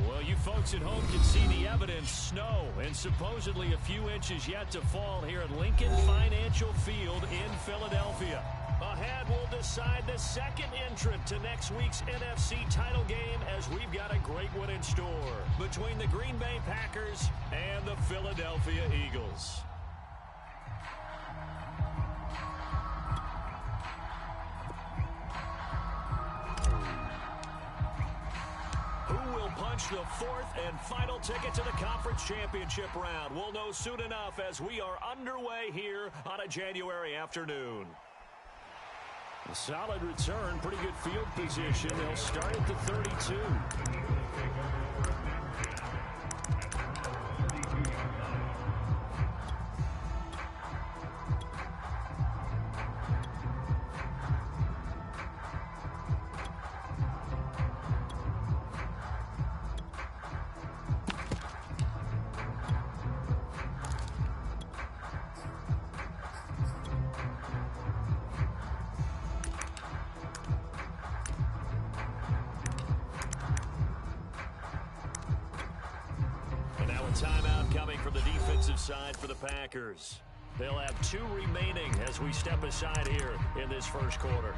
Well, you folks at home can see the evidence. Snow and supposedly a few inches yet to fall here at Lincoln Financial Field in Philadelphia. Ahead, we'll decide the second entrant to next week's NFC title game as we've got a great one in store between the Green Bay Packers and the Philadelphia Eagles. The fourth and final ticket to the conference championship round. We'll know soon enough as we are underway here on a January afternoon. A solid return, pretty good field position. They'll start at the 32. Timeout coming from the defensive side for the Packers. They'll have 2 remaining as we step aside here in this first quarter.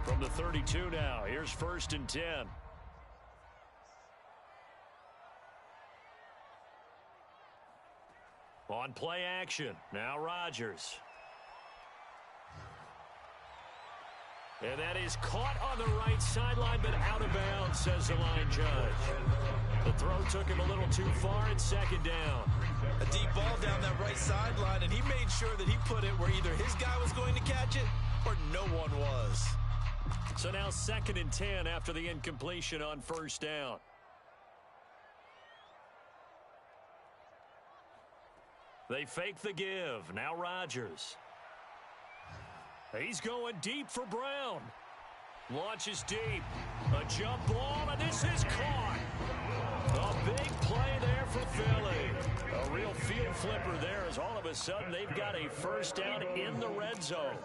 From the 32 now, here's 1st and 10. On play action, now Rodgers. And that is caught on the right sideline, but out of bounds, says the line judge. The throw took him a little too far. It's 2nd down. A deep ball down that right sideline, and he made sure that he put it where either his guy was going to catch it or no one was. So now 2nd and 10 after the incompletion on 1st down. They fake the give. Now Rodgers. He's going deep for Brown. Launches deep. A jump ball, and this is caught. A big play there for Philly. A real field flipper there as all of a sudden they've got a 1st down in the red zone.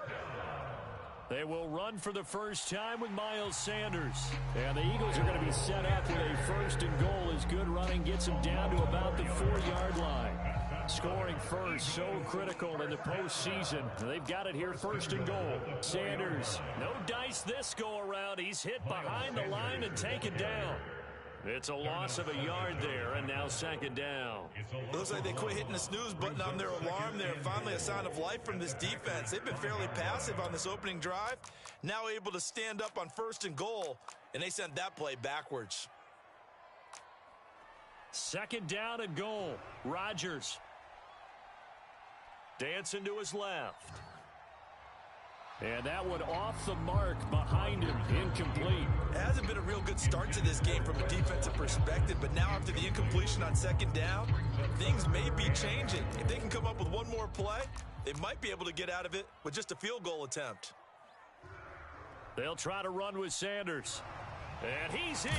They will run for the first time with Miles Sanders. And the Eagles are going to be set up with a 1st and goal as good running gets them down to about the 4-yard line. Scoring first, so critical in the postseason. They've got it here, 1st and goal. Sanders, no dice this go around. He's hit behind the line and taken down. It's a loss of a yard there, and now 2nd down. It looks like they quit hitting the snooze button on their alarm there. Finally a sign of life from this defense. They've been fairly passive on this opening drive. Now able to stand up on 1st and goal, and they sent that play backwards. 2nd down and goal. Rodgers. Dancing to his left. And that one off the mark behind him. Incomplete. It hasn't been a real good start to this game from a defensive perspective, but now after the incompletion on 2nd down, things may be changing. If they can come up with one more play, they might be able to get out of it with just a field goal attempt. They'll try to run with Sanders. And he's in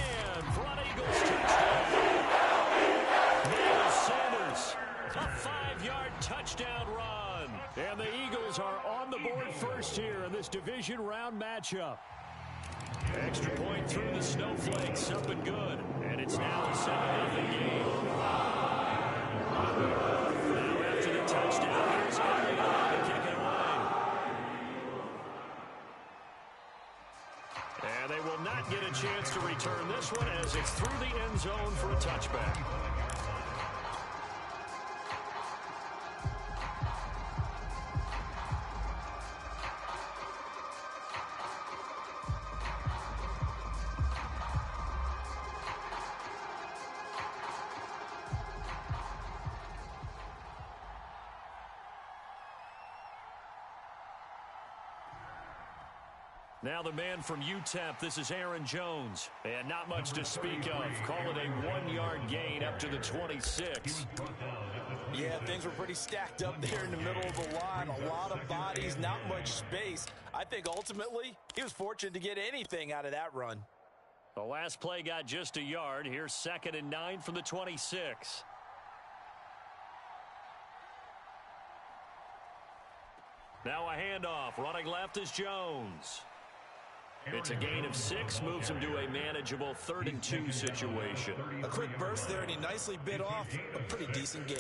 for an Eagles touchdown. Miles Sanders, a 5-yard touchdown run. And the Eagles are on the board first here in this division round matchup. Extra point through the snowflakes, up and good. And it's now a 7-0 game. Now after the touchdown, here's Elliott to kick it away. And they will not get a chance to return this one as it's through the end zone for a touchback. Now the man from UTEP, this is Aaron Jones. And not much to speak of. Call it a 1-yard gain up to the 26. Yeah, things were pretty stacked up there in the middle of the line. A lot of bodies, not much space. I think ultimately he was fortunate to get anything out of that run. The last play got just a yard. Here's 2nd and 9 from the 26. Now a handoff. Running left is Jones. It's a gain of 6, moves him to a manageable 3rd and 2 situation. A quick burst there, and he nicely bit off a pretty decent gain.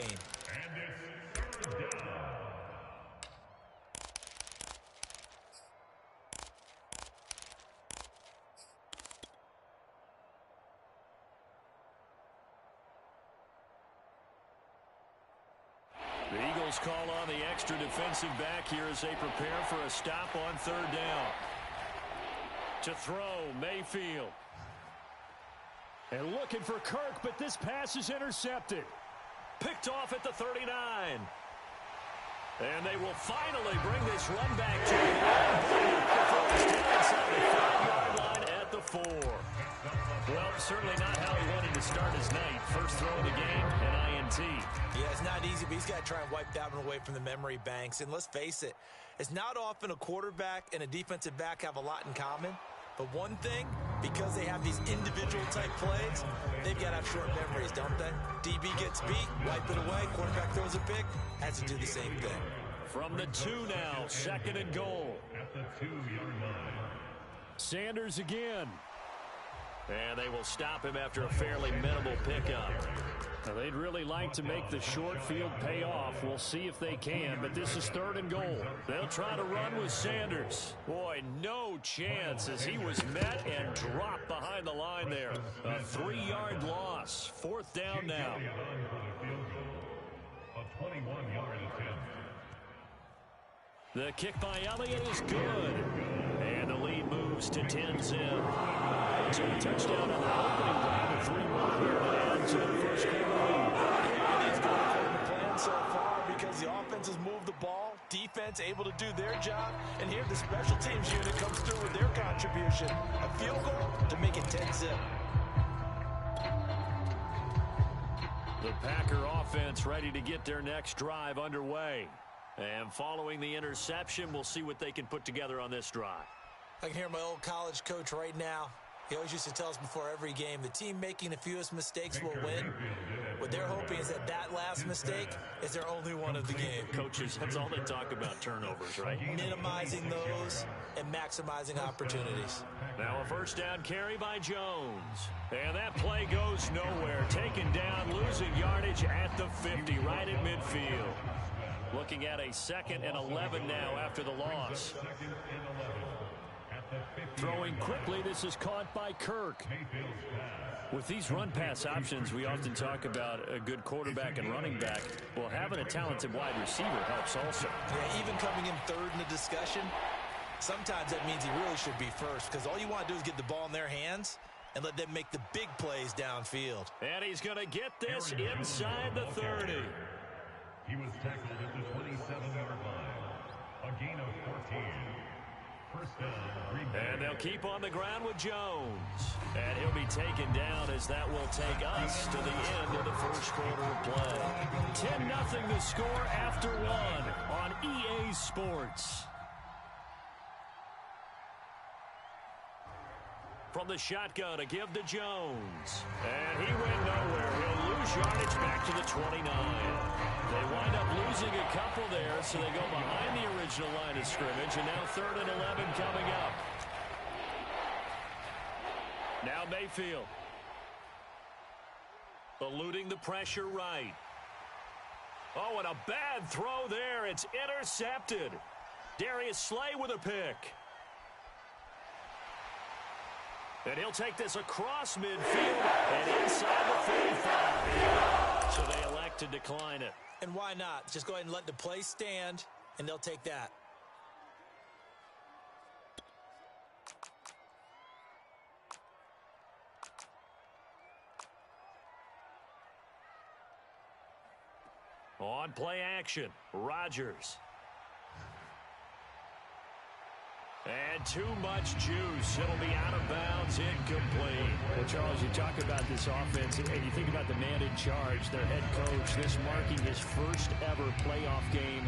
The Eagles call on the extra defensive back here as they prepare for a stop on 3rd down. To throw, Mayfield. And looking for Kirk, but this pass is intercepted. Picked off at the 39. And they will finally bring this run back to the inside the 5-yard line at the 4. Well, certainly not how he wanted to start his night. First throw of the game, an INT. Yeah, it's not easy, but he's got to try and wipe that one away from the memory banks. And let's face it, it's not often a quarterback and a defensive back have a lot in common. But one thing, because they have these individual type plays, they've got to have short memories, don't they? DB gets beat, wipe it away, quarterback throws a pick, has to do the same thing. From the 2 now, 2nd and goal. At the 2-yard line. Sanders again. And they will stop him after a fairly minimal pickup. Now, they'd really like to make the short field pay off. We'll see if they can, but this is 3rd and goal. They'll try to run with Sanders. Boy, no chance as he was met and dropped behind the line there. A 3-yard loss. 4th down now. A 21-yard attempt. The kick by Elliott is good. And the lead moves to 10-zip. So a touchdown on the opening drive, a 3-1 here to add to the first quarter lead. He's got a plan so far because the offense has moved the ball, defense able to do their job, and here the special teams unit comes through with their contribution. A field goal to make it 10-zip. The Packer offense ready to get their next drive underway. And following the interception, we'll see what they can put together on this drive. I can hear my old college coach right now. He always used to tell us before every game, the team making the fewest mistakes will win. What they're hoping is that last mistake is their only one of the game. Coaches, that's all they talk about, turnovers, right? Minimizing those and maximizing opportunities. Now a 1st down carry by Jones. And that play goes nowhere. Taken down, losing yardage at the 50, right at midfield. Looking at a 2nd and 11 now after the loss. Throwing quickly, this is caught by Kirk. With these run-pass options, we often talk about a good quarterback and running back. Well, having a talented wide receiver helps also. Yeah, even coming in 3rd in the discussion, sometimes that means he really should be 1st because all you want to do is get the ball in their hands and let them make the big plays downfield. And he's going to get this inside the 30. He was tackled at the 27-yard line. A gain of 14. First down, Green Bay. And they'll keep on the ground with Jones. And he'll be taken down as that will take us to the end of the first quarter of play. 10-0 the score after 1 on EA Sports. From the shotgun, a give to Jones. And he went nowhere. He'll lose yardage back to the 29. They wind up losing a couple there, so they go behind the original line of scrimmage, and now 3rd and 11 coming up. Now Mayfield. Eluding the pressure right. Oh, and a bad throw there. It's intercepted. Darius Slay with a pick. And he'll take this across midfield and inside the 45. So they elect to decline it. And why not? Just go ahead and let the play stand, and they'll take that. On play action, Rodgers. And too much juice. It'll be out of bounds, incomplete. Well, Charles, you talk about this offense, and you think about the man in charge, their head coach, this marking his first ever playoff game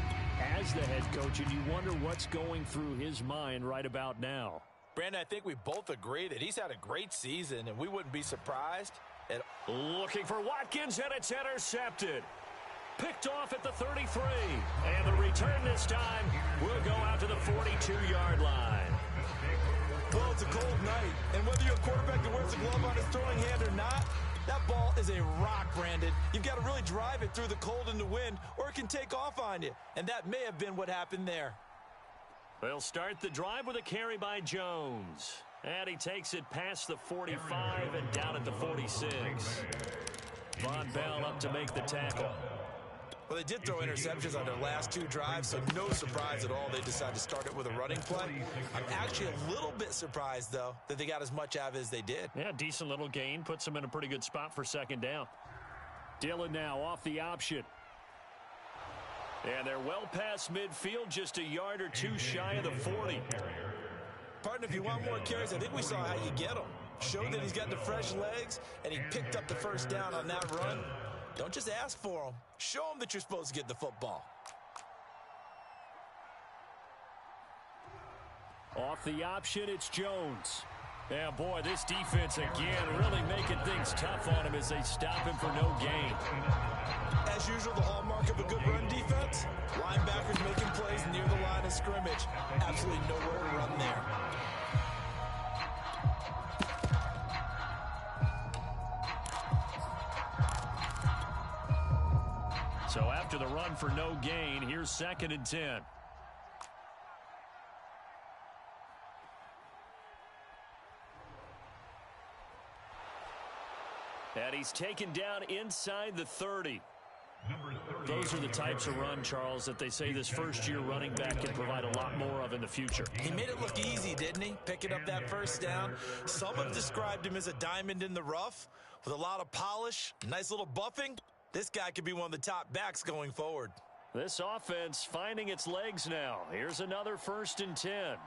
as the head coach, and you wonder what's going through his mind right about now. Brandon, I think we both agree that he's had a great season, and we wouldn't be surprised at looking for Watkins, and it's intercepted. Picked off at the 33. And the return this time will go out to the 42-yard line. Well, it's a cold night, and whether you're a quarterback that wears a glove on his throwing hand or not, that ball is a rock, Brandon. You've got to really drive it through the cold and the wind, or it can take off on you, and that may have been what happened there. They'll start the drive with a carry by Jones. And he takes it past the 45 and down at the 46. Von Bell up to make the tackle. Well, they did throw interceptions on their last two drives, so no surprise at all they decided to start it with a running play. I'm actually a little bit surprised, though, that they got as much out of it as they did. Yeah, decent little gain. Puts them in a pretty good spot for second down. Dillon now off the option. And they're well past midfield, just a yard or two shy of the 40. Partner, if you want more carries, I think we saw how you get them. Showed that he's got the fresh legs, and he picked up the first down on that run. Don't just ask for them. Show them that you're supposed to get the football. Off the option, it's Jones. Yeah, boy, this defense again really making things tough on him as they stop him for no gain. As usual, the hallmark of a good run defense, linebackers making plays near the line of scrimmage. Absolutely nowhere to run there. So after the run for no gain, here's 2nd and 10. And he's taken down inside the 30. Those are the types of run, Charles, that they say this first-year running back can provide a lot more of in the future. He made it look easy, didn't he? Picking up that first down. Some have described him as a diamond in the rough with a lot of polish, nice little buffing. This guy could be one of the top backs going forward. This offense finding its legs now. Here's another 1st and 10.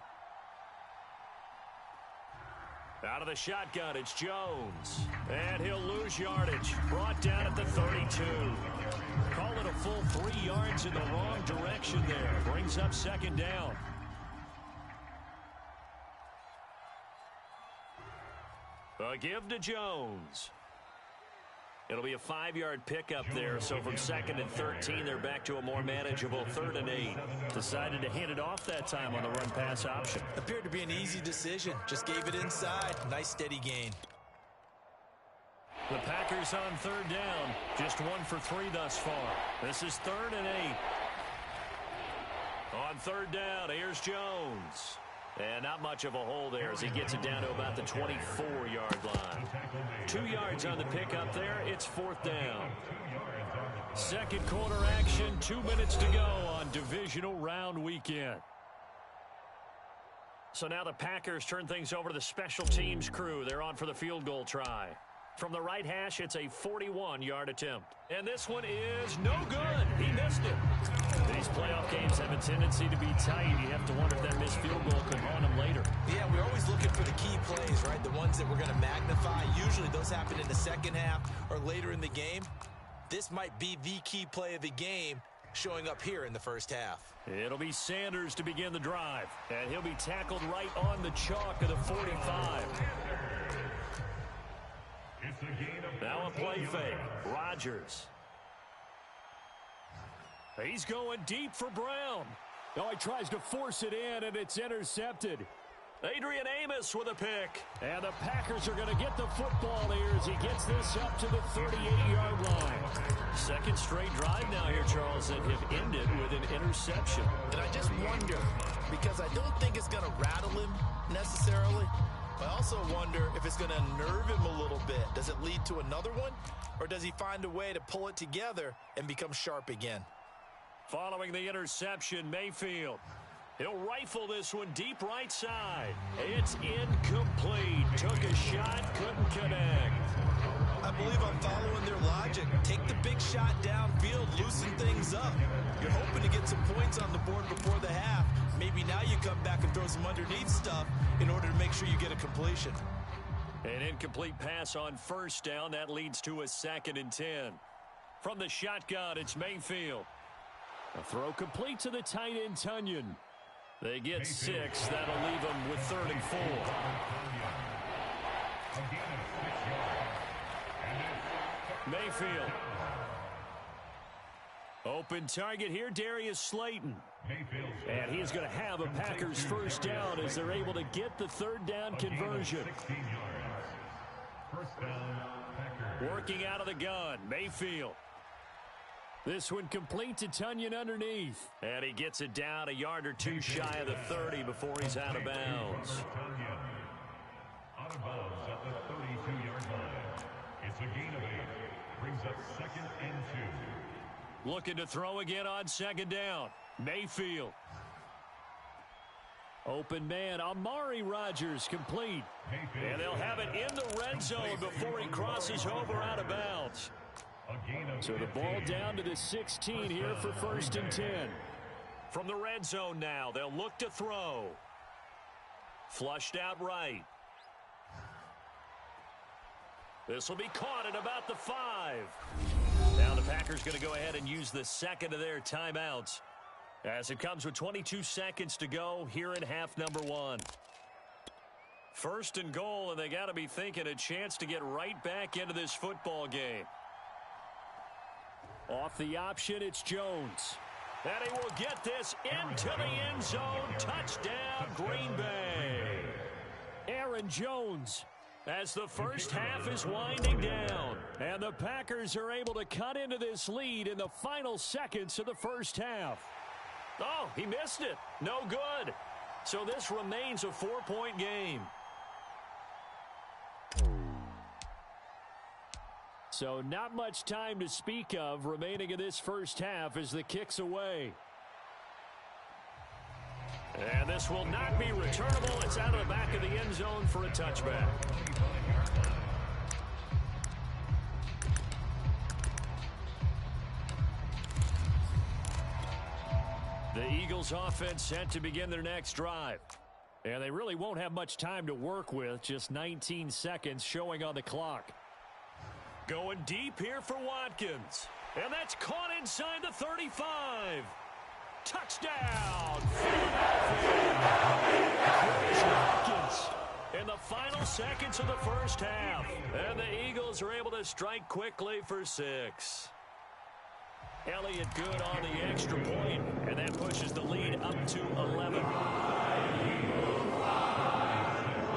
Out of the shotgun, it's Jones. And he'll lose yardage. Brought down at the 32. Call it a full 3 yards in the wrong direction there. Brings up 2nd down. A give to Jones. It'll be a 5-yard pickup there, so from 2nd and 13, they're back to a more manageable 3rd and 8. Decided to hand it off that time on the run-pass option. Appeared to be an easy decision. Just gave it inside. Nice, steady gain. The Packers on 3rd down. Just 1 for 3 thus far. This is 3rd and 8. On 3rd down, here's Jones. And not much of a hole there as he gets it down to about the 24-yard line. 2 yards on the pickup there. It's 4th down. Second quarter action. 2 minutes to go on divisional round weekend. So now the Packers turn things over to the special teams crew. They're on for the field goal try. From the right hash, it's a 41-yard attempt. And this one is no good. He missed it. These playoff games have a tendency to be tight. You have to wonder if that missed field goal could haunt him later. Yeah, we're always looking for the key plays, right? The ones that we're going to magnify. Usually those happen in the second half or later in the game. This might be the key play of the game showing up here in the first half. It'll be Sanders to begin the drive. And he'll be tackled right on the chalk of the 45. Now a play fake. Rodgers. He's going deep for Brown. Oh, he tries to force it in, and it's intercepted. Adrian Amos with a pick. And the Packers are going to get the football here as he gets this up to the 38-yard line. Second straight drive now here, Charles, that have ended with an interception. And I just wonder, because I don't think it's going to rattle him necessarily. I also wonder if it's going to unnerve him a little bit. Does it lead to another one? Or does he find a way to pull it together and become sharp again? Following the interception, Mayfield. He'll rifle this one deep right side. It's incomplete. Took a shot, couldn't connect. I believe I'm following their logic. Take the big shot downfield, loosen things up. You're hoping to get some points on the board before the half. Maybe now you come back and throw some underneath stuff in order to make sure you get a completion. An incomplete pass on first down. That leads to a 2nd and 10. From the shotgun, it's Mayfield. A throw complete to the tight end, Tunyon. They get 6. That'll leave them with 3rd and 4. Mayfield. Open target here, Darius Slayton. Mayfield. And he's going to have a Packers first down as they're able to get the third down conversion. 16 yards. First down, Packers. Working out of the gun, Mayfield. This one complete to Tunyon underneath. And he gets it down a yard or two shy of the 30 before he's out of bounds. Out of bounds at the 32-yard line. It's a gain of 8. Brings up 2nd and 2. Looking to throw again on second down. Mayfield. Open man, Amari Rodgers complete. And they'll have it in the red zone before he crosses over out of bounds. So the ball down to the 16 here for 1st and 10. From the red zone now, they'll look to throw. Flushed out right. This will be caught at about the 5. Now the Packers going to go ahead and use the second of their timeouts as it comes with 22 seconds to go here in half number 1. 1st and goal, and they got to be thinking a chance to get right back into this football game. Off the option, it's Jones. And he will get this into the end zone. Touchdown, Green Bay. Aaron Jones, as the first half is winding down. And the Packers are able to cut into this lead in the final seconds of the first half. Oh, he missed it. No good. So this remains a 4-point game. So not much time to speak of remaining in this first half as the kick's away. And this will not be returnable. It's out of the back of the end zone for a touchback. The Eagles offense set to begin their next drive. And they really won't have much time to work with. Just 19 seconds showing on the clock. Going deep here for Watkins. And that's caught inside the 35. Touchdown! Watkins in the final seconds of the first half. And the Eagles are able to strike quickly for 6. Elliott good on the extra point, and that pushes the lead up to 11.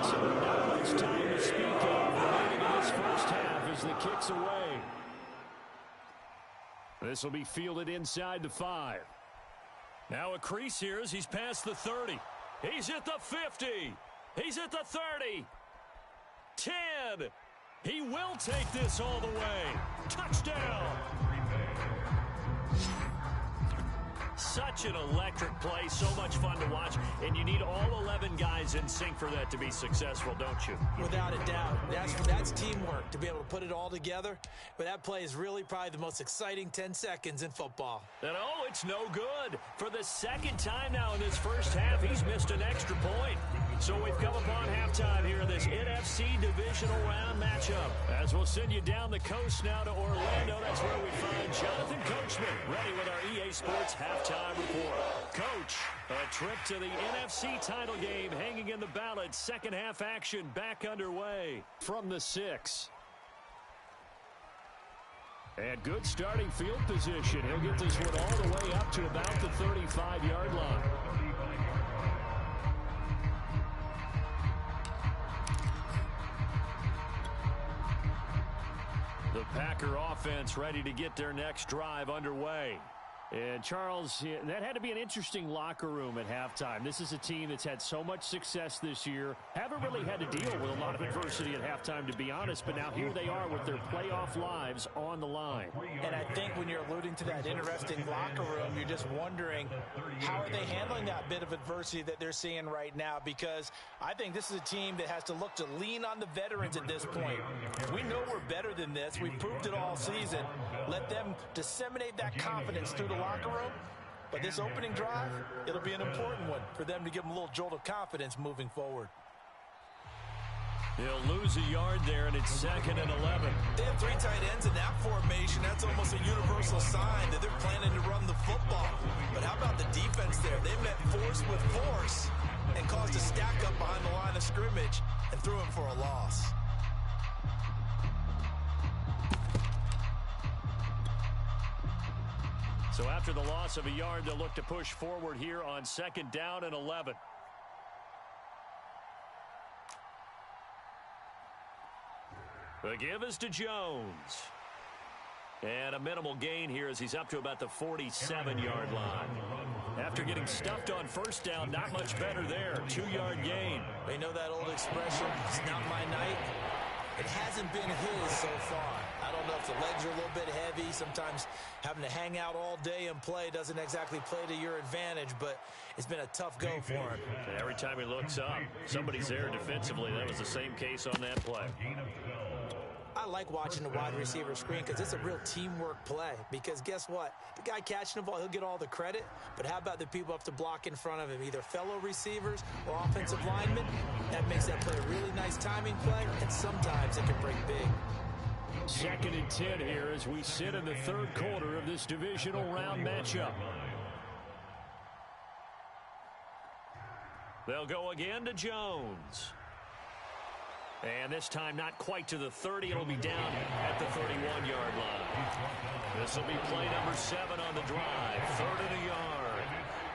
So not much time to speak of remaining in this first half as the kick's away. This will be fielded inside the 5. Now a crease here as he's past the 30. He's at the 50. He's at the 30. 10. He will take this all the way. Touchdown. Such an electric play, so much fun to watch, and you need all 11 guys in sync for that to be successful, don't you? Without a doubt. That's teamwork, to be able to put it all together. But that play is really probably the most exciting 10 seconds in football. And oh, it's no good. For the second time now in this first half, he's missed an extra point. So we've come upon halftime here in this NFC divisional round matchup. As we'll send you down the coast now to Orlando, that's where we find Jonathan Coachman, ready with our EA Sports halftime report. Coach, a trip to the NFC title game hanging in the balance. Second half action back underway from the 6. And good starting field position. He'll get this one all the way up to about the 35-yard line. The Packer offense ready to get their next drive underway. And, Charles, that had to be an interesting locker room at halftime. This is a team that's had so much success this year. Haven't really had to deal with a lot of adversity at halftime, to be honest. But now here they are with their playoff lives on the line. And I think when you're alluding to that interesting locker room, you're just wondering how are they handling that bit of adversity that they're seeing right now? Because I think this is a team that has to look to lean on the veterans at this point. We know we're better than this. We've proved it all season. Let them disseminate that confidence through the locker room. But this opening drive, it'll be an important one for them to give them a little jolt of confidence moving forward. He'll lose a yard there, and it's 2nd and 11. They have 3 tight ends in that formation. That's almost a universal sign that they're planning to run the football. But how about the defense there? They met force with force and caused a stack up behind the line of scrimmage and threw him for a loss. So after the loss of a yard, they'll look to push forward here on 2nd down and 11. The give is to Jones. And a minimal gain here as he's up to about the 47-yard line. After getting stuffed on 1st down, not much better there. 2-yard gain. You know that old expression, it's not my night? It hasn't been his so far. I don't know if the legs are a little bit heavy. Sometimes having to hang out all day and play doesn't exactly play to your advantage, but it's been a tough go for him. And every time he looks up, somebody's there defensively. That was the same case on that play. I like watching the wide receiver screen because it's a real teamwork play. Because guess what? The guy catching the ball, he'll get all the credit. But how about the people up to block in front of him, either fellow receivers or offensive linemen? That makes that play a really nice timing play, and sometimes it can break big. 2nd and 10 here as we sit in the 3rd quarter of this divisional round matchup. They'll go again to Jones. And this time not quite to the 30. It'll be down at the 31-yard line. This will be play number 7 on the drive. 3rd and a yard.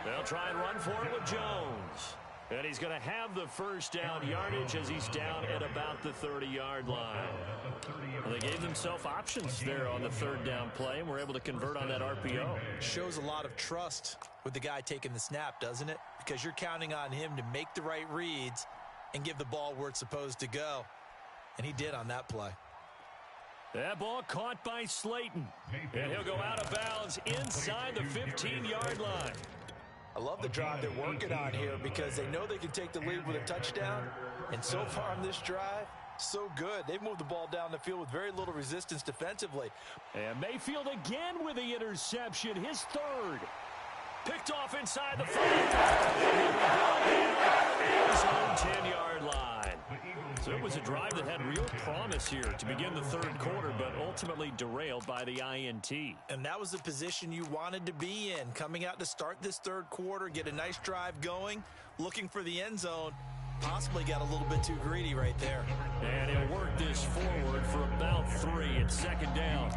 They'll try and run for it with Jones. And he's going to have the 1st down yardage as he's down at about the 30-yard line. Well, they gave themselves options there on the 3rd down play, and were able to convert on that RPO. Shows a lot of trust with the guy taking the snap, doesn't it? Because you're counting on him to make the right reads and give the ball where it's supposed to go. And he did on that play. That ball caught by Slayton. And he'll go out of bounds inside the 15-yard line. I love the drive they're working on here because they know they can take the lead with a touchdown. And so far on this drive, so good. They've moved the ball down the field with very little resistance defensively. And Mayfield again with the interception, his 3rd. Picked off inside the 5. His own 10-yard line. So it was a drive that had real promise here to begin the 3rd quarter, but ultimately derailed by the INT. And that was the position you wanted to be in, coming out to start this 3rd quarter, get a nice drive going, looking for the end zone. Possibly got a little bit too greedy right there. And he'll work this forward for about 3 at 2nd down.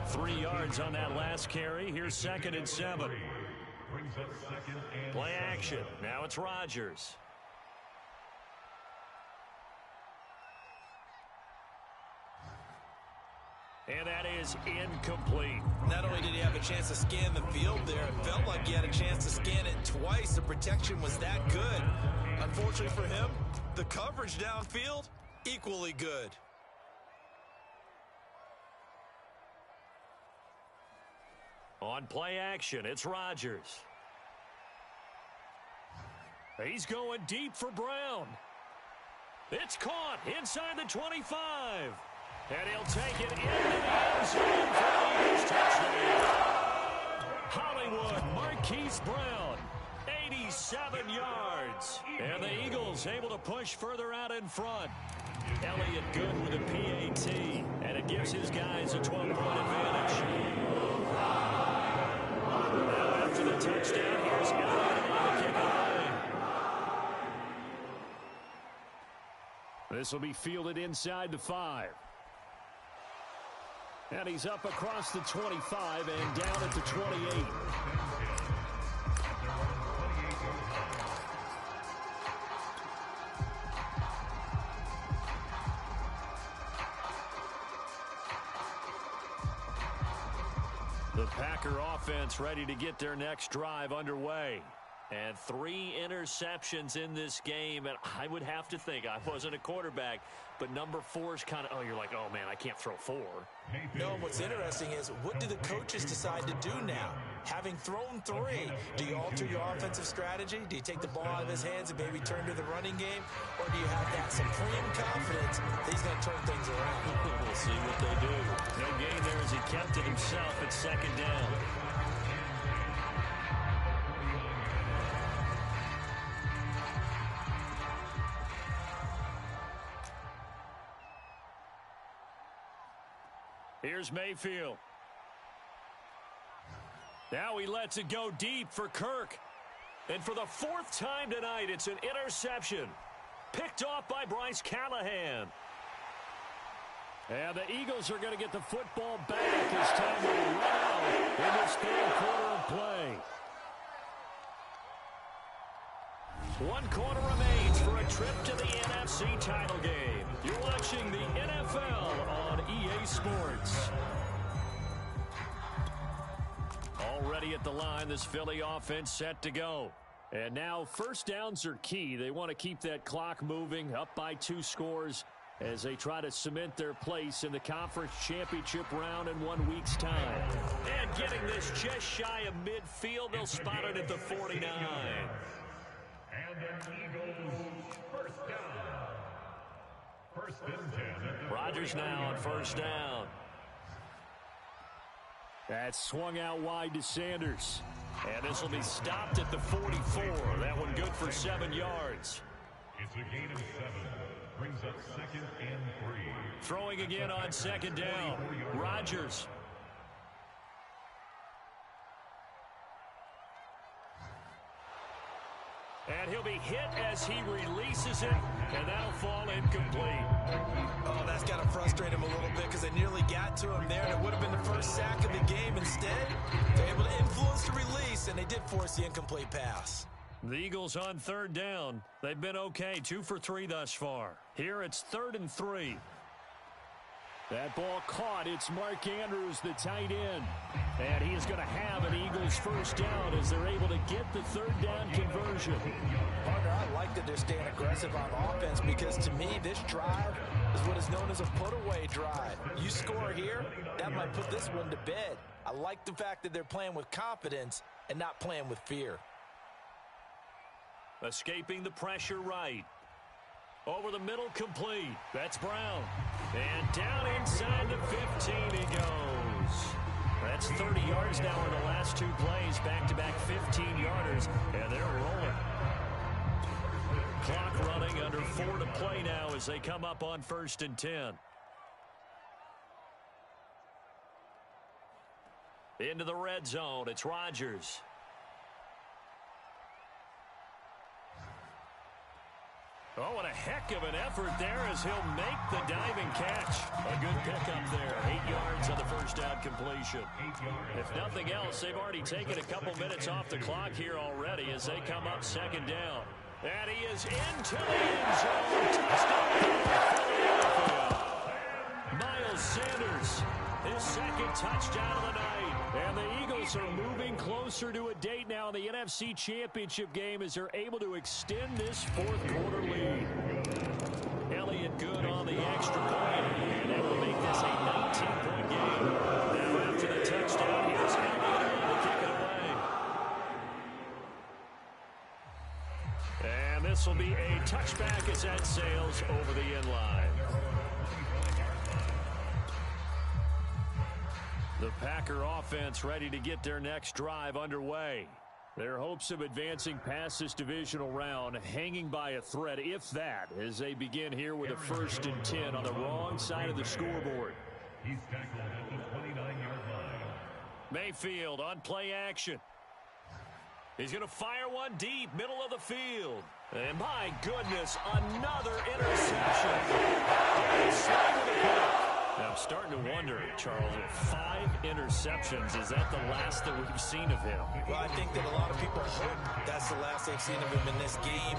3 yards on that last carry. Here's 2nd and 7. Play action. Now it's Rodgers. And that is incomplete. Not only did he have a chance to scan the field there, it felt like he had a chance to scan it twice. The protection was that good. Unfortunately for him, the coverage downfield, equally good. On play action, it's Rodgers. He's going deep for Brown. It's caught inside the 25. And he'll take it into the end zone for the Eagles touchdown. Hollywood Marquise Brown, 87 yards. And the Eagles able to push further out in front. Elliott good with a PAT. And it gives his guys a 12-point advantage. Now after the touchdown, here's Elliott on the kick away. This will be fielded inside the 5. And he's up across the 25 and down at the 28. The Packer offense ready to get their next drive underway. And 3 interceptions in this game, and I would have to think, I wasn't a quarterback, but number 4 is kind of, oh, you're like, oh, man, I can't throw 4. No, what's interesting is, what do the coaches decide to do now? Having thrown 3, do you alter your offensive strategy? Do you take the ball out of his hands and maybe turn to the running game? Or do you have that supreme confidence that he's going to turn things around? We'll see what they do. No gain there as he kept it himself at 2nd down. Here's Mayfield. Now he lets it go deep for Kirk. And for the 4th time tonight, it's an interception. Picked off by Bryce Callahan. And the Eagles are going to get the football back as time will run out in this third quarter of play. 1 quarter remains for a trip to the NFC title game. You're watching the NFL on EA Sports. Already at the line, this Philly offense set to go. And now first downs are key. They want to keep that clock moving, up by 2 scores as they try to cement their place in the conference championship round in 1 week's time. And getting this just shy of midfield, they'll spot it at the 49. And an Eagles first down. First and 10. Rodgers now on first down. That's swung out wide to Sanders. And this will be stopped at the 44. That one good for 7 yards. It's a gain of 7. Brings up second and 3. Throwing again on second down. Rodgers. And he'll be hit as he releases it, and that'll fall incomplete. Oh, that's got to frustrate him a little bit because they nearly got to him there, and it would have been the first sack of the game. Instead, they're able to influence the release, and they did force the incomplete pass. The Eagles on third down. They've been okay, 2 for 3 thus far. Here it's 3rd and 3. That ball caught. It's Mark Andrews, the tight end. And he is going to have an Eagles first down as they're able to get the third down conversion. Partner, I like that they're staying aggressive on offense because to me, this drive is what is known as a put-away drive. You score here, that might put this one to bed. I like the fact that they're playing with confidence and not playing with fear. Escaping the pressure right. Over the middle, complete. That's Brown. And down inside the 15 he goes. That's 30 yards now in the last 2 plays. Back-to-back 15-yarders, and they're rolling. Clock running under 4 to play now as they come up on 1st and 10. Into the red zone, it's Rodgers. Oh, and a heck of an effort there as he'll make the diving catch. A good pickup there. 8 yards on the first down completion. If nothing else, they've already taken a couple minutes off the clock here already as they come up 2nd down. And he is into the end zone. Touchdown, Philadelphia. Miles Sanders, his 2nd touchdown of the night. And the Eagles are moving closer to a date now in the NFC Championship game as they're able to extend this 4th quarter lead. Elliott good on the extra point, and that will make this a 19-point game. Now after the touchdown, here's Elliott to kick it away. And this will be a touchback as that sails over the end line. The Packer offense ready to get their next drive underway. Their hopes of advancing past this divisional round hanging by a thread, if that, as they begin here with a 1st and 10 on the wrong side of the scoreboard. He's tackled at the 29-yard line. Mayfield on play action. He's going to fire one deep, middle of the field. And my goodness, another interception. I'm starting to wonder, Charles, 5 interceptions, is that the last that we've seen of him? Well, I think that a lot of people hope that's the last they've seen of him in this game.